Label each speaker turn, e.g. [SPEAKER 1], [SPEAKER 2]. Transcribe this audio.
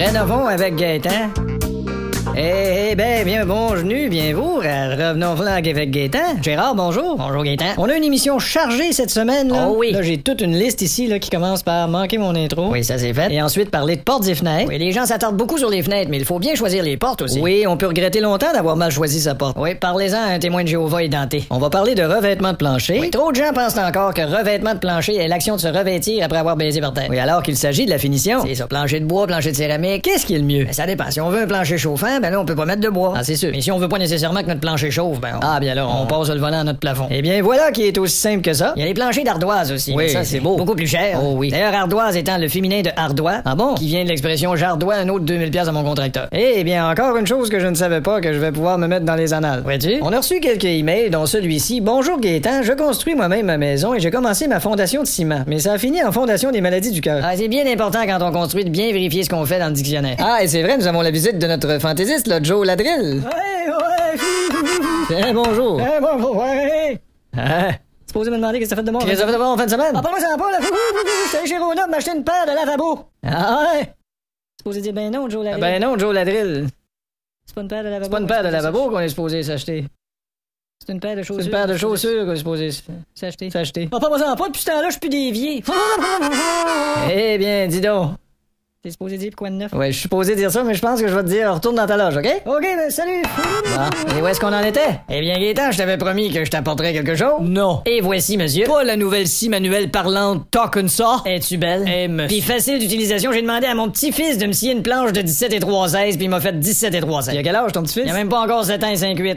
[SPEAKER 1] Rénovons avec Gaétan. Bien bonjour, revenons vlog avec Gaétan. Gérard, bonjour. Bonjour Gaétan. On a une émission chargée cette semaine, là.
[SPEAKER 2] Oh oui.
[SPEAKER 1] Là, j'ai toute une liste ici, là, qui commence par manquer mon intro.
[SPEAKER 2] Oui, ça c'est fait.
[SPEAKER 1] Et ensuite parler de portes et fenêtres.
[SPEAKER 2] Oui, les gens s'attardent beaucoup sur les fenêtres, mais il faut bien choisir les portes aussi.
[SPEAKER 1] Oui, on peut regretter longtemps d'avoir mal choisi sa porte.
[SPEAKER 2] Oui, parlez-en à un témoin de Jéhovah édenté.
[SPEAKER 1] On va parler de revêtement de plancher.
[SPEAKER 2] Oui, trop de gens pensent encore que revêtement de plancher est l'action de se revêtir après avoir baisé par terre.
[SPEAKER 1] Oui, alors qu'il s'agit de la finition.
[SPEAKER 2] C'est ça, plancher de bois, plancher de céramique.
[SPEAKER 1] Qu'est-ce qui est le mieux?
[SPEAKER 2] Ben, ça dépend. Si on veut un plancher chauffant, ben là, on peut pas mettre de bois.
[SPEAKER 1] Ah, c'est sûr.
[SPEAKER 2] Mais si on veut pas nécessairement que notre plancher chauffe, ben
[SPEAKER 1] Ah, bien alors,
[SPEAKER 2] on passe le volant à notre plafond.
[SPEAKER 1] Eh bien, voilà qui est aussi simple que ça.
[SPEAKER 2] Il y a les planchers d'ardoise aussi.
[SPEAKER 1] Oui,
[SPEAKER 2] mais ça,
[SPEAKER 1] c'est beau.
[SPEAKER 2] Beaucoup plus cher.
[SPEAKER 1] Oh oui.
[SPEAKER 2] D'ailleurs, ardoise étant le féminin de ardois.
[SPEAKER 1] Ah bon?
[SPEAKER 2] Qui vient de l'expression jardois, un autre 2000$ à mon contracteur.
[SPEAKER 1] Eh bien, encore une chose que je ne savais pas que je vais pouvoir me mettre dans les annales.
[SPEAKER 2] Vois-tu?
[SPEAKER 1] On a reçu quelques emails, dont celui-ci. Bonjour Gaétan, je construis moi-même ma maison et j'ai commencé ma fondation de ciment. Mais ça a fini en fondation des maladies du cœur.
[SPEAKER 2] Ah, c'est bien important quand on construit de bien vérifier ce qu'on fait dans le dictionnaire.
[SPEAKER 1] Ah, et c'est vrai, nous avons la visite de notre fantaisiste, là, Joe Ladrill. Bonjour.
[SPEAKER 2] Bonjour, ouais.
[SPEAKER 1] Hein?
[SPEAKER 2] Tu posé me demander qu'est-ce que t'as fait de moi?
[SPEAKER 1] Qu'est-ce que ça fait de bon en fin de semaine?
[SPEAKER 2] Ah, pas moi, ça va pas, là. J'étais allé chez Rona m'acheter une paire de lavabo.
[SPEAKER 1] Ah ouais?
[SPEAKER 2] Tu posé dire ben non, Joe Ladrill.
[SPEAKER 1] Ben non, Joe Ladrill.
[SPEAKER 2] C'est pas une paire de lavabo.
[SPEAKER 1] C'est pas une paire de lavabo qu'on est supposé s'acheter.
[SPEAKER 2] C'est une paire de chaussures.
[SPEAKER 1] C'est une paire de chaussures qu'on est supposé
[SPEAKER 2] s'acheter.
[SPEAKER 1] Ah,
[SPEAKER 2] pas moi, ça va pas. Depuis ce temps-là, je suis plus dévié.
[SPEAKER 1] Eh bien, dis donc.
[SPEAKER 2] T'es supposé dire quoi de neuf?
[SPEAKER 1] Ouais, je suis supposé dire ça, mais je pense que je vais te dire retourne dans ta loge, OK?
[SPEAKER 2] OK, ben salut!
[SPEAKER 1] Bon. Et où est-ce qu'on en était?
[SPEAKER 2] Eh bien, Gaétan, je t'avais promis que je t'apporterais quelque chose.
[SPEAKER 1] Non.
[SPEAKER 2] Et voici, monsieur.
[SPEAKER 1] Pas la nouvelle scie manuelle parlante Talk ça.
[SPEAKER 2] Es-tu belle?
[SPEAKER 1] Eh, monsieur.
[SPEAKER 2] Puis facile d'utilisation, j'ai demandé à mon petit-fils de me scier une planche de 17 et 3/16, puis il m'a fait 17 et 3/16.
[SPEAKER 1] Il a quel âge, ton petit-fils?
[SPEAKER 2] Il a même pas encore 7 ans et 5-8.